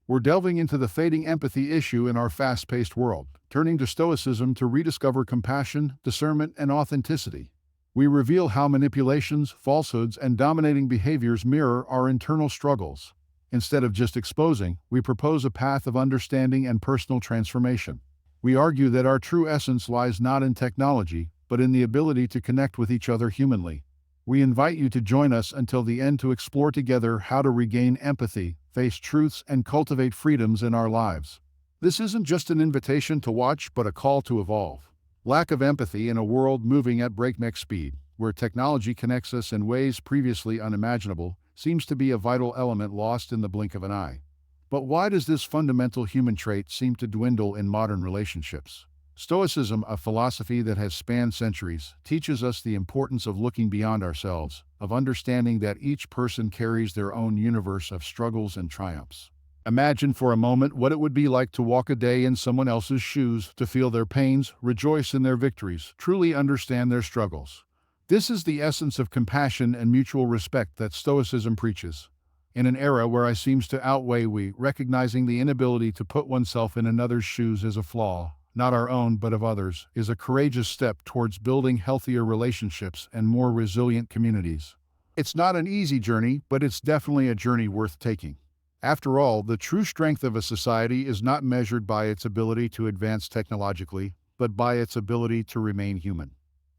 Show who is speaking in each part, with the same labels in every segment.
Speaker 1: We're delving into the fading empathy issue in our fast-paced world, turning to Stoicism to rediscover compassion, discernment, and authenticity. We reveal how manipulations, falsehoods, and dominating behaviors mirror our internal struggles. Instead of just exposing, we propose a path of understanding and personal transformation. We argue that our true essence lies not in technology, but in the ability to connect with each other humanly. We invite you to join us until the end to explore together how to regain empathy, face truths, and cultivate freedoms in our lives. This isn't just an invitation to watch, but a call to evolve. Lack of empathy in a world moving at breakneck speed, where technology connects us in ways previously unimaginable, seems to be a vital element lost in the blink of an eye. But why does this fundamental human trait seem to dwindle in modern relationships? Stoicism, a philosophy that has spanned centuries, teaches us the importance of looking beyond ourselves, of understanding that each person carries their own universe of struggles and triumphs. Imagine for a moment what it would be like to walk a day in someone else's shoes, to feel their pains, rejoice in their victories, truly understand their struggles. This is the essence of compassion and mutual respect that Stoicism preaches. In an era where I seems to outweigh we, recognizing the inability to put oneself in another's shoes is a flaw, not our own but of others, is a courageous step towards building healthier relationships and more resilient communities. It's not an easy journey, but it's definitely a journey worth taking. After all, the true strength of a society is not measured by its ability to advance technologically, but by its ability to remain human.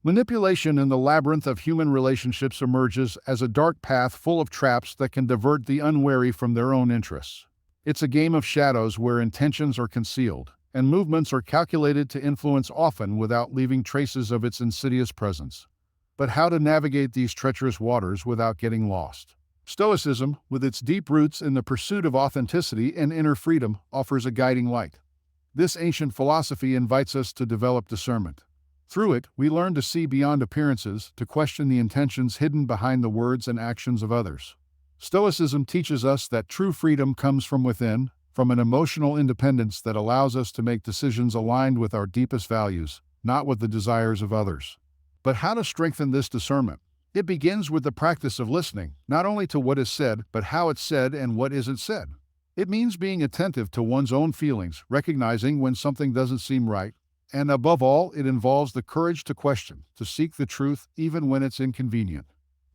Speaker 1: Manipulation in the labyrinth of human relationships emerges as a dark path full of traps that can divert the unwary from their own interests. It's a game of shadows where intentions are concealed, and movements are calculated to influence often without leaving traces of its insidious presence. But how to navigate these treacherous waters without getting lost? Stoicism, with its deep roots in the pursuit of authenticity and inner freedom, offers a guiding light. This ancient philosophy invites us to develop discernment. Through it, we learn to see beyond appearances, to question the intentions hidden behind the words and actions of others. Stoicism teaches us that true freedom comes from within, from an emotional independence that allows us to make decisions aligned with our deepest values, not with the desires of others. But how to strengthen this discernment? It begins with the practice of listening, not only to what is said, but how it's said and what isn't said. It means being attentive to one's own feelings, recognizing when something doesn't seem right, and above all, it involves the courage to question, to seek the truth even when it's inconvenient.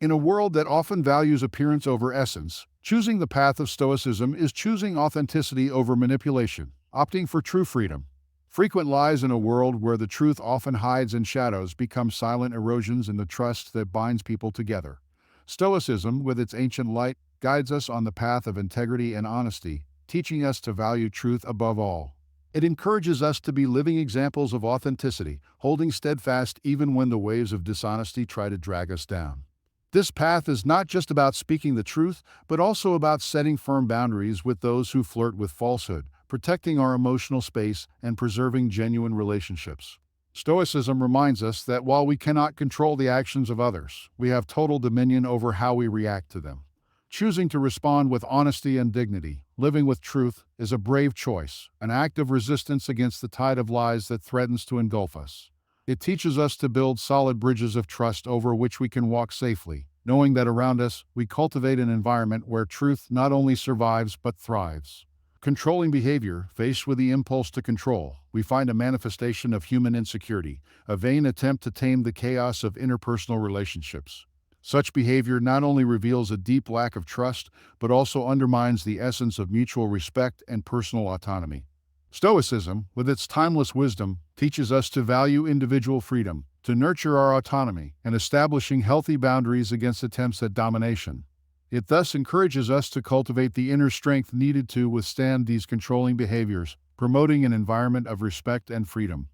Speaker 1: In a world that often values appearance over essence, choosing the path of Stoicism is choosing authenticity over manipulation, opting for true freedom. Frequent lies in a world where the truth often hides in shadows become silent erosions in the trust that binds people together. Stoicism, with its ancient light, guides us on the path of integrity and honesty, teaching us to value truth above all. It encourages us to be living examples of authenticity, holding steadfast even when the waves of dishonesty try to drag us down. This path is not just about speaking the truth, but also about setting firm boundaries with those who flirt with falsehood, protecting our emotional space, and preserving genuine relationships. Stoicism reminds us that while we cannot control the actions of others, we have total dominion over how we react to them. Choosing to respond with honesty and dignity, living with truth, is a brave choice, an act of resistance against the tide of lies that threatens to engulf us. It teaches us to build solid bridges of trust over which we can walk safely, knowing that around us we cultivate an environment where truth not only survives but thrives. Controlling behavior, faced with the impulse to control, we find a manifestation of human insecurity, a vain attempt to tame the chaos of interpersonal relationships. Such behavior not only reveals a deep lack of trust, but also undermines the essence of mutual respect and personal autonomy. Stoicism, with its timeless wisdom, teaches us to value individual freedom, to nurture our autonomy, and establishing healthy boundaries against attempts at domination. It thus encourages us to cultivate the inner strength needed to withstand these controlling behaviors, promoting an environment of respect and freedom.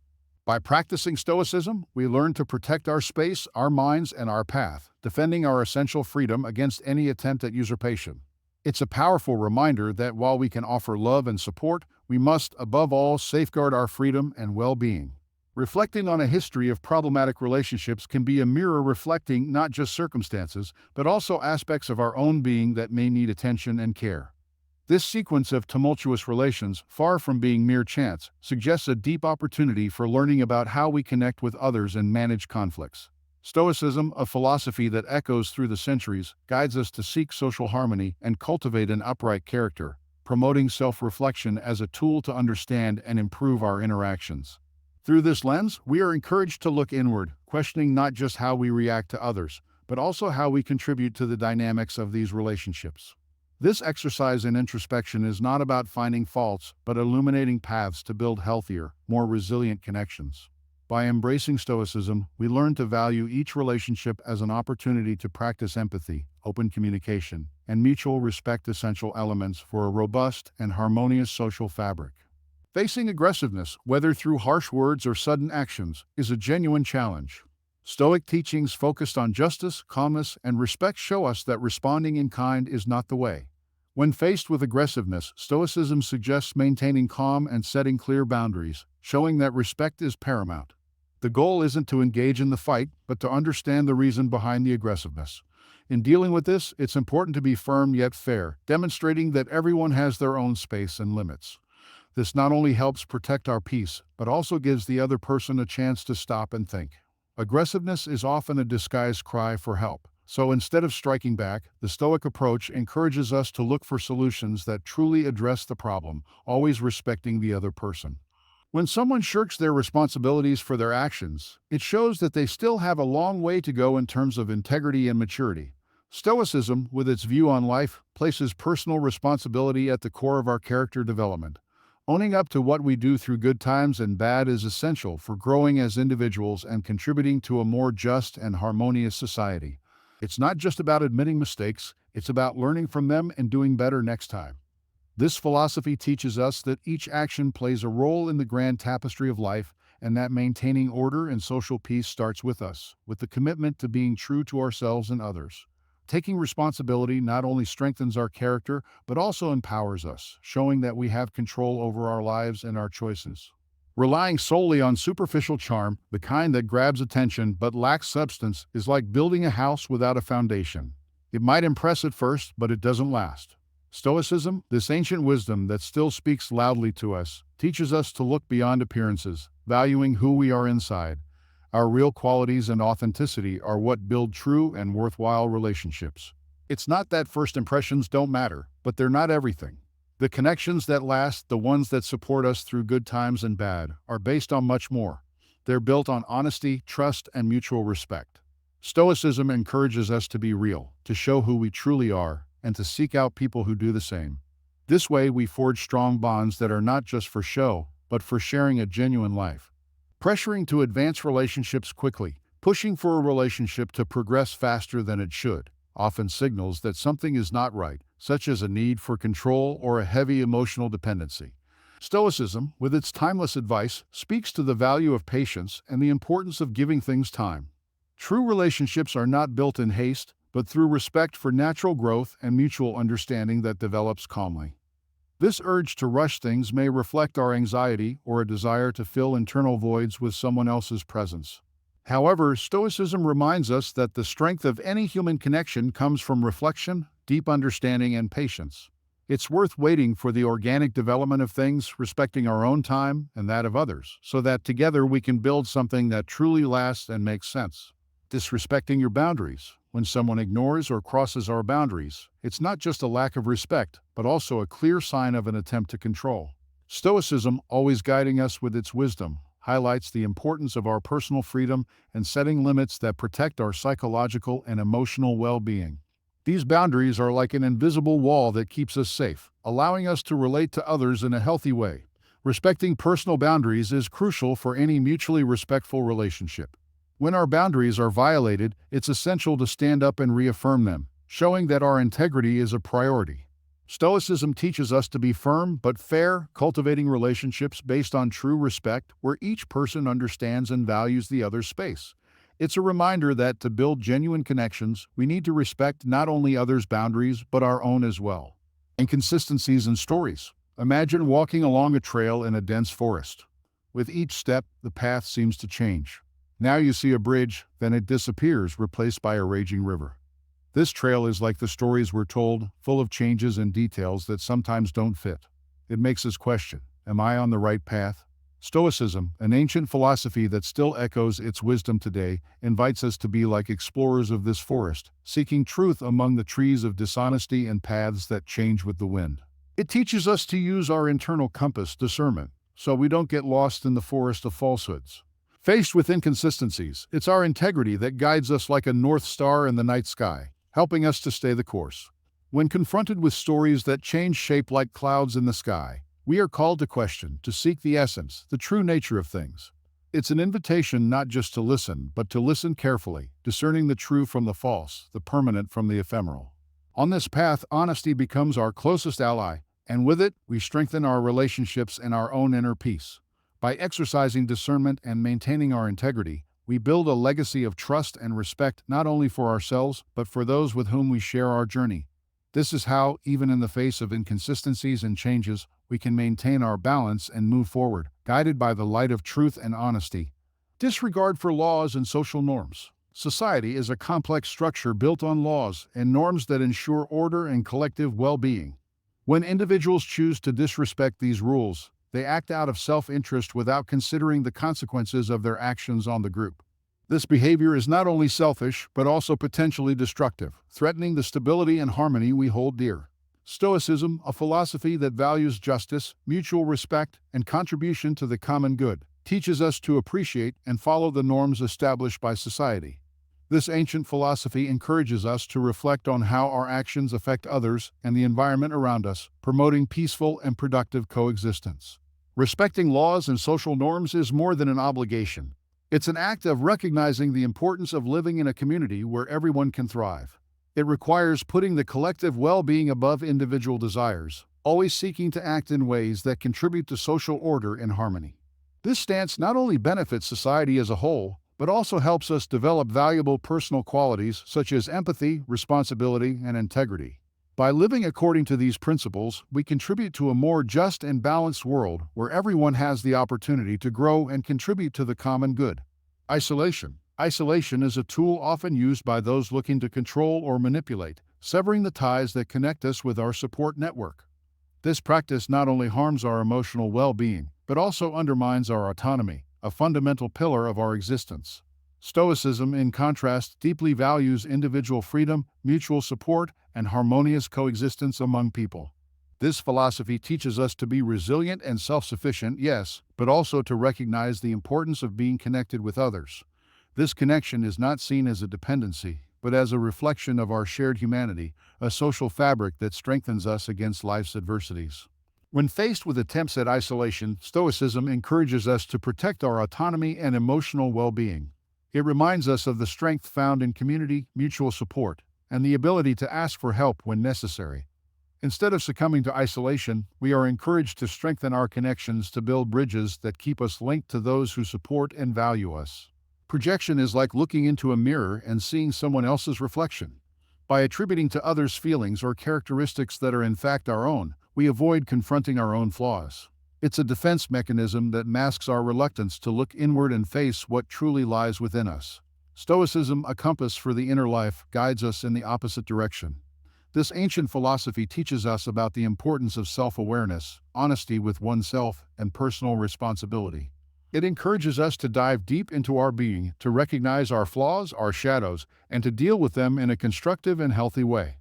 Speaker 1: By practicing Stoicism, we learn to protect our space, our minds, and our path, defending our essential freedom against any attempt at usurpation. It's a powerful reminder that while we can offer love and support, we must, above all, safeguard our freedom and well-being. Reflecting on a history of problematic relationships can be a mirror reflecting not just circumstances, but also aspects of our own being that may need attention and care. This sequence of tumultuous relations, far from being mere chance, suggests a deep opportunity for learning about how we connect with others and manage conflicts. Stoicism, a philosophy that echoes through the centuries, guides us to seek social harmony and cultivate an upright character, promoting self-reflection as a tool to understand and improve our interactions. Through this lens, we are encouraged to look inward, questioning not just how we react to others, but also how we contribute to the dynamics of these relationships. This exercise in introspection is not about finding faults, but illuminating paths to build healthier, more resilient connections. By embracing Stoicism, we learn to value each relationship as an opportunity to practice empathy, open communication, and mutual respect, essential elements for a robust and harmonious social fabric. Facing aggressiveness, whether through harsh words or sudden actions, is a genuine challenge. Stoic teachings focused on justice, calmness, and respect show us that responding in kind is not the way. When faced with aggressiveness, Stoicism suggests maintaining calm and setting clear boundaries, showing that respect is paramount. The goal isn't to engage in the fight, but to understand the reason behind the aggressiveness. In dealing with this, it's important to be firm yet fair, demonstrating that everyone has their own space and limits. This not only helps protect our peace, but also gives the other person a chance to stop and think. Aggressiveness is often a disguised cry for help. So instead of striking back, the Stoic approach encourages us to look for solutions that truly address the problem, always respecting the other person. When someone shirks their responsibilities for their actions, it shows that they still have a long way to go in terms of integrity and maturity. Stoicism, with its view on life, places personal responsibility at the core of our character development. Owning up to what we do through good times and bad is essential for growing as individuals and contributing to a more just and harmonious society. It's not just about admitting mistakes, it's about learning from them and doing better next time. This philosophy teaches us that each action plays a role in the grand tapestry of life, and that maintaining order and social peace starts with us, with the commitment to being true to ourselves and others. Taking responsibility not only strengthens our character, but also empowers us, showing that we have control over our lives and our choices. Relying solely on superficial charm, the kind that grabs attention but lacks substance, is like building a house without a foundation. It might impress at first, but it doesn't last. Stoicism, this ancient wisdom that still speaks loudly to us, teaches us to look beyond appearances, valuing who we are inside. Our real qualities and authenticity are what build true and worthwhile relationships. It's not that first impressions don't matter, but they're not everything. The connections that last, the ones that support us through good times and bad, are based on much more. They're built on honesty, trust, and mutual respect. Stoicism encourages us to be real, to show who we truly are, and to seek out people who do the same. This way, we forge strong bonds that are not just for show, but for sharing a genuine life. Pressuring to advance relationships quickly, pushing for a relationship to progress faster than it should, often signals that something is not right, such as a need for control or a heavy emotional dependency. Stoicism, with its timeless advice, speaks to the value of patience and the importance of giving things time. True relationships are not built in haste, but through respect for natural growth and mutual understanding that develops calmly. This urge to rush things may reflect our anxiety or a desire to fill internal voids with someone else's presence. However, Stoicism reminds us that the strength of any human connection comes from reflection, deep understanding, and patience. It's worth waiting for the organic development of things, respecting our own time and that of others, so that together we can build something that truly lasts and makes sense. Disrespecting your boundaries. When someone ignores or crosses our boundaries, it's not just a lack of respect, but also a clear sign of an attempt to control. Stoicism, always guiding us with its wisdom, highlights the importance of our personal freedom and setting limits that protect our psychological and emotional well-being. These boundaries are like an invisible wall that keeps us safe, allowing us to relate to others in a healthy way. Respecting personal boundaries is crucial for any mutually respectful relationship. When our boundaries are violated, it's essential to stand up and reaffirm them, showing that our integrity is a priority. Stoicism teaches us to be firm but fair, cultivating relationships based on true respect, where each person understands and values the other's space. It's a reminder that to build genuine connections, we need to respect not only others' boundaries, but our own as well. Inconsistencies in stories. Imagine walking along a trail in a dense forest. With each step, the path seems to change. Now you see a bridge, then it disappears, replaced by a raging river. This trail is like the stories we're told, full of changes and details that sometimes don't fit. It makes us question, am I on the right path? Stoicism, an ancient philosophy that still echoes its wisdom today, invites us to be like explorers of this forest, seeking truth among the trees of dishonesty and paths that change with the wind. It teaches us to use our internal compass discernment so we don't get lost in the forest of falsehoods. Faced with inconsistencies, it's our integrity that guides us like a north star in the night sky, helping us to stay the course. When confronted with stories that change shape like clouds in the sky, we are called to question, to seek the essence, the true nature of things. It's an invitation not just to listen, but to listen carefully, discerning the true from the false, the permanent from the ephemeral. On this path, honesty becomes our closest ally, and with it, we strengthen our relationships and our own inner peace. By exercising discernment and maintaining our integrity, we build a legacy of trust and respect not only for ourselves, but for those with whom we share our journey. This is how, even in the face of inconsistencies and changes, we can maintain our balance and move forward, guided by the light of truth and honesty. Disregard for laws and social norms. Society is a complex structure built on laws and norms that ensure order and collective well-being. When individuals choose to disrespect these rules, they act out of self-interest without considering the consequences of their actions on the group. This behavior is not only selfish, but also potentially destructive, threatening the stability and harmony we hold dear. Stoicism, a philosophy that values justice, mutual respect, and contribution to the common good, teaches us to appreciate and follow the norms established by society. This ancient philosophy encourages us to reflect on how our actions affect others and the environment around us, promoting peaceful and productive coexistence. Respecting laws and social norms is more than an obligation. It's an act of recognizing the importance of living in a community where everyone can thrive. It requires putting the collective well-being above individual desires, always seeking to act in ways that contribute to social order and harmony. This stance not only benefits society as a whole, but also helps us develop valuable personal qualities such as empathy, responsibility, and integrity. By living according to these principles, we contribute to a more just and balanced world where everyone has the opportunity to grow and contribute to the common good. Isolation. Isolation is a tool often used by those looking to control or manipulate, severing the ties that connect us with our support network. This practice not only harms our emotional well-being, but also undermines our autonomy, a fundamental pillar of our existence. Stoicism, in contrast, deeply values individual freedom, mutual support, and harmonious coexistence among people. This philosophy teaches us to be resilient and self-sufficient, yes, but also to recognize the importance of being connected with others. This connection is not seen as a dependency, but as a reflection of our shared humanity, a social fabric that strengthens us against life's adversities. When faced with attempts at isolation, Stoicism encourages us to protect our autonomy and emotional well-being. It reminds us of the strength found in community, mutual support, and the ability to ask for help when necessary. Instead of succumbing to isolation, we are encouraged to strengthen our connections to build bridges that keep us linked to those who support and value us. Projection is like looking into a mirror and seeing someone else's reflection. By attributing to others feelings or characteristics that are in fact our own, we avoid confronting our own flaws. It's a defense mechanism that masks our reluctance to look inward and face what truly lies within us. Stoicism, a compass for the inner life, guides us in the opposite direction. This ancient philosophy teaches us about the importance of self-awareness, honesty with oneself, and personal responsibility. It encourages us to dive deep into our being, to recognize our flaws, our shadows, and to deal with them in a constructive and healthy way.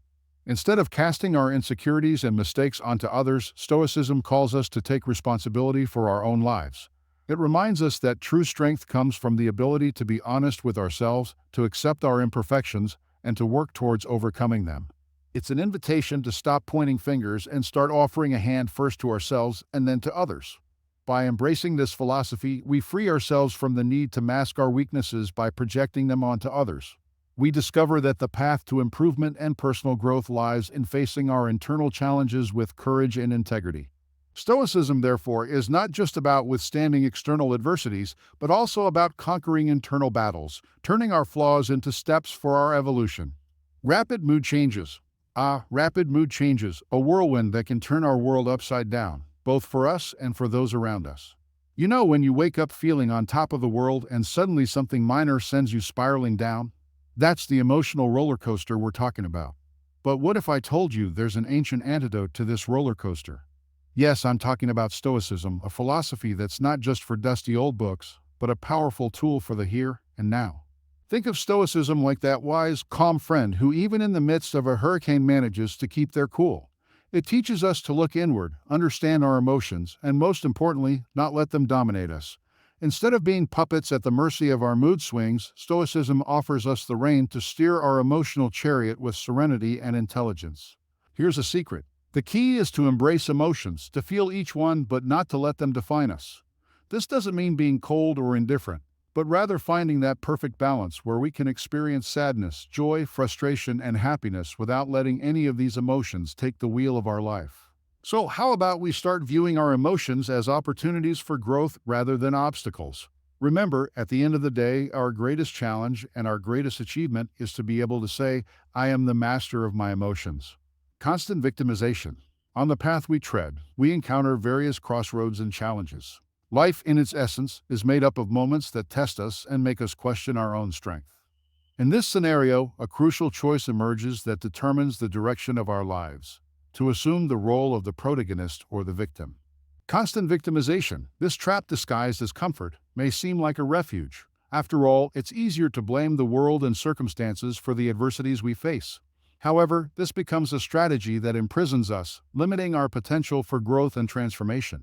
Speaker 1: Instead of casting our insecurities and mistakes onto others, Stoicism calls us to take responsibility for our own lives. It reminds us that true strength comes from the ability to be honest with ourselves, to accept our imperfections, and to work towards overcoming them. It's an invitation to stop pointing fingers and start offering a hand first to ourselves and then to others. By embracing this philosophy, we free ourselves from the need to mask our weaknesses by projecting them onto others. We discover that the path to improvement and personal growth lies in facing our internal challenges with courage and integrity. Stoicism, therefore, is not just about withstanding external adversities, but also about conquering internal battles, turning our flaws into steps for our evolution. Rapid mood changes. Rapid mood changes, a whirlwind that can turn our world upside down, both for us and for those around us. You know when you wake up feeling on top of the world and suddenly something minor sends you spiraling down? That's the emotional roller coaster we're talking about. But what if I told you there's an ancient antidote to this roller coaster? Yes, I'm talking about Stoicism, a philosophy that's not just for dusty old books, but a powerful tool for the here and now. Think of Stoicism like that wise, calm friend who even in the midst of a hurricane manages to keep their cool. It teaches us to look inward, understand our emotions, and most importantly, not let them dominate us. Instead of being puppets at the mercy of our mood swings, Stoicism offers us the rein to steer our emotional chariot with serenity and intelligence. Here's a secret. The key is to embrace emotions, to feel each one but not to let them define us. This doesn't mean being cold or indifferent, but rather finding that perfect balance where we can experience sadness, joy, frustration, and happiness without letting any of these emotions take the wheel of our life. So, how about we start viewing our emotions as opportunities for growth rather than obstacles? Remember, at the end of the day, our greatest challenge and our greatest achievement is to be able to say, I am the master of my emotions. Constant victimization. On the path we tread, we encounter various crossroads and challenges. Life, in its essence, is made up of moments that test us and make us question our own strength. In this scenario, a crucial choice emerges that determines the direction of our lives: to assume the role of the protagonist or the victim. Constant victimization, this trap disguised as comfort, may seem like a refuge. After all, it's easier to blame the world and circumstances for the adversities we face. However, this becomes a strategy that imprisons us, limiting our potential for growth and transformation.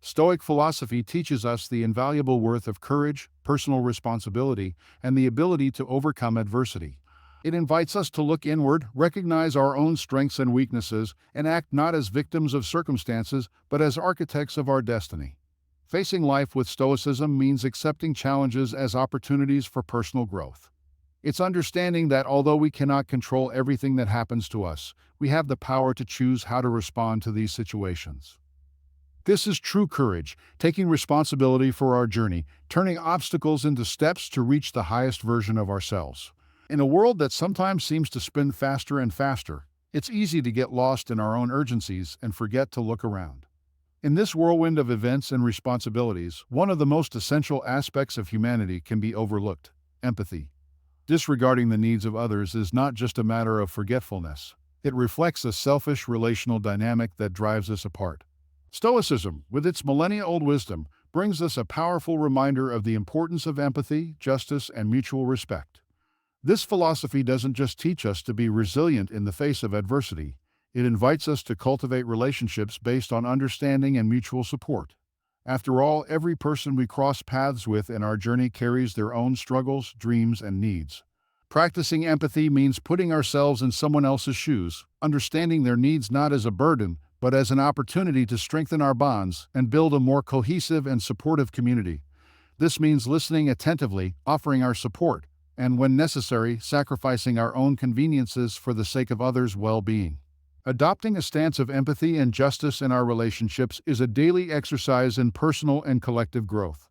Speaker 1: Stoic philosophy teaches us the invaluable worth of courage, personal responsibility, and the ability to overcome adversity. It invites us to look inward, recognize our own strengths and weaknesses, and act not as victims of circumstances, but as architects of our destiny. Facing life with stoicism means accepting challenges as opportunities for personal growth. It's understanding that although we cannot control everything that happens to us, we have the power to choose how to respond to these situations. This is true courage, taking responsibility for our journey, turning obstacles into steps to reach the highest version of ourselves. In a world that sometimes seems to spin faster and faster, it's easy to get lost in our own urgencies and forget to look around. In this whirlwind of events and responsibilities, one of the most essential aspects of humanity can be overlooked: empathy. Disregarding the needs of others is not just a matter of forgetfulness. It reflects a selfish relational dynamic that drives us apart. Stoicism, with its millennia-old wisdom, brings us a powerful reminder of the importance of empathy, justice, and mutual respect. This philosophy doesn't just teach us to be resilient in the face of adversity, it invites us to cultivate relationships based on understanding and mutual support. After all, every person we cross paths with in our journey carries their own struggles, dreams, and needs. Practicing empathy means putting ourselves in someone else's shoes, understanding their needs not as a burden, but as an opportunity to strengthen our bonds and build a more cohesive and supportive community. This means listening attentively, offering our support, and when necessary, sacrificing our own conveniences for the sake of others' well-being. Adopting a stance of empathy and justice in our relationships is a daily exercise in personal and collective growth.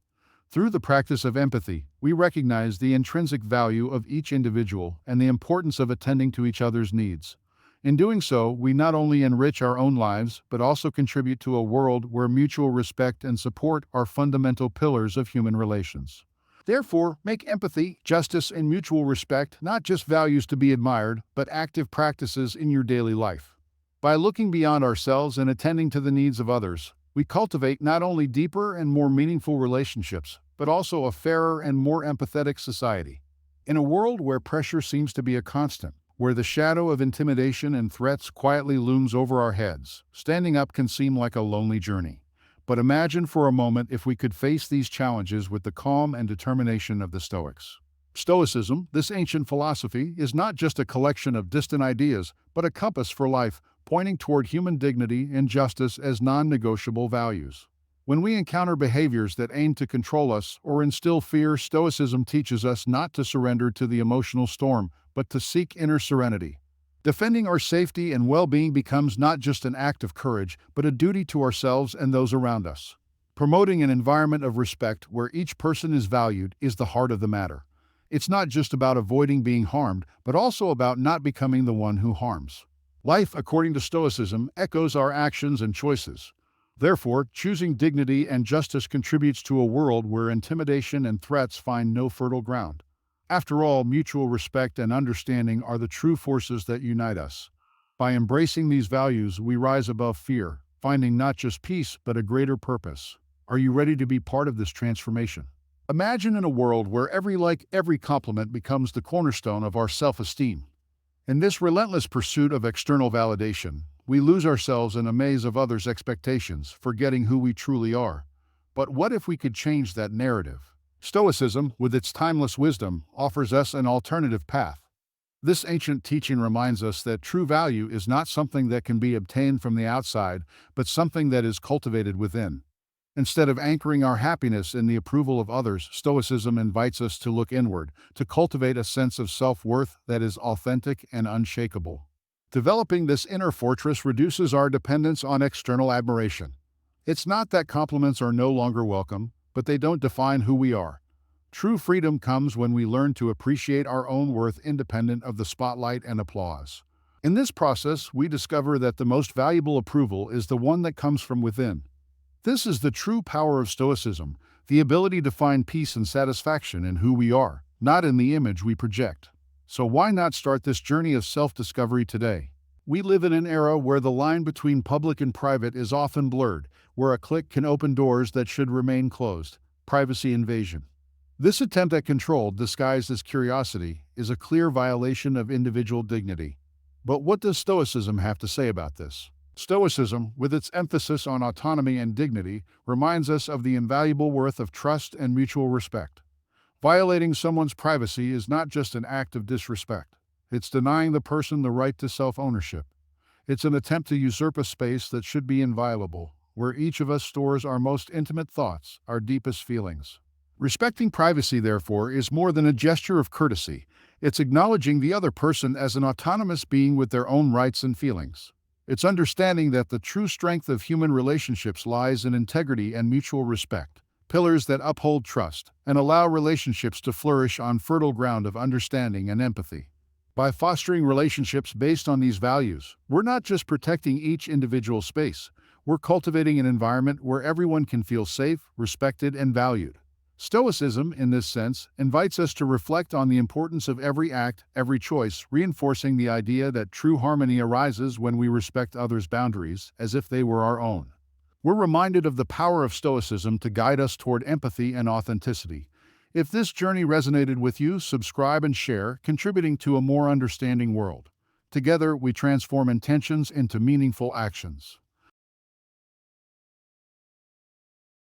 Speaker 1: Through the practice of empathy, we recognize the intrinsic value of each individual and the importance of attending to each other's needs. In doing so, we not only enrich our own lives, but also contribute to a world where mutual respect and support are fundamental pillars of human relations. Therefore, make empathy, justice, and mutual respect not just values to be admired, but active practices in your daily life. By looking beyond ourselves and attending to the needs of others, we cultivate not only deeper and more meaningful relationships, but also a fairer and more empathetic society. In a world where pressure seems to be a constant, where the shadow of intimidation and threats quietly looms over our heads, standing up can seem like a lonely journey. But imagine for a moment if we could face these challenges with the calm and determination of the Stoics. Stoicism, this ancient philosophy, is not just a collection of distant ideas, but a compass for life, pointing toward human dignity and justice as non-negotiable values. When we encounter behaviors that aim to control us or instill fear, Stoicism teaches us not to surrender to the emotional storm, but to seek inner serenity. Defending our safety and well-being becomes not just an act of courage, but a duty to ourselves and those around us. Promoting an environment of respect where each person is valued is the heart of the matter. It's not just about avoiding being harmed, but also about not becoming the one who harms. Life, according to Stoicism, echoes our actions and choices. Therefore, choosing dignity and justice contributes to a world where intimidation and threats find no fertile ground. After all, mutual respect and understanding are the true forces that unite us. By embracing these values, we rise above fear, finding not just peace, but a greater purpose. Are you ready to be part of this transformation? Imagine in a world where every compliment becomes the cornerstone of our self-esteem. In this relentless pursuit of external validation, We lose ourselves in a maze of others' expectations, forgetting who we truly are. But what if we could change that narrative? Stoicism, with its timeless wisdom, offers us an alternative path. This ancient teaching reminds us that true value is not something that can be obtained from the outside, but something that is cultivated within. Instead of anchoring our happiness in the approval of others, Stoicism invites us to look inward, to cultivate a sense of self-worth that is authentic and unshakable. Developing this inner fortress reduces our dependence on external admiration. It's not that compliments are no longer welcome, but they don't define who we are. True freedom comes when we learn to appreciate our own worth independent of the spotlight and applause. In this process, we discover that the most valuable approval is the one that comes from within. This is the true power of Stoicism, the ability to find peace and satisfaction in who we are, not in the image we project. So why not start this journey of self-discovery today? We live in an era where the line between public and private is often blurred, where a click can open doors that should remain closed. Privacy invasion. This attempt at control, disguised as curiosity, is a clear violation of individual dignity. But what does Stoicism have to say about this? Stoicism, with its emphasis on autonomy and dignity, reminds us of the invaluable worth of trust and mutual respect. Violating someone's privacy is not just an act of disrespect. It's denying the person the right to self-ownership. It's an attempt to usurp a space that should be inviolable, where each of us stores our most intimate thoughts, our deepest feelings. Respecting privacy, therefore, is more than a gesture of courtesy. It's acknowledging the other person as an autonomous being with their own rights and feelings. It's understanding that the true strength of human relationships lies in integrity and mutual respect, pillars that uphold trust and allow relationships to flourish on fertile ground of understanding and empathy. By fostering relationships based on these values, we're not just protecting each individual space, we're cultivating an environment where everyone can feel safe, respected, and valued. Stoicism, in this sense, invites us to reflect on the importance of every act, every choice, reinforcing the idea that true harmony arises when we respect others' boundaries as if they were our own. We're reminded of the power of Stoicism to guide us toward empathy and authenticity. If this journey resonated with you, subscribe and share, contributing to a more understanding world. Together, we transform intentions into meaningful actions.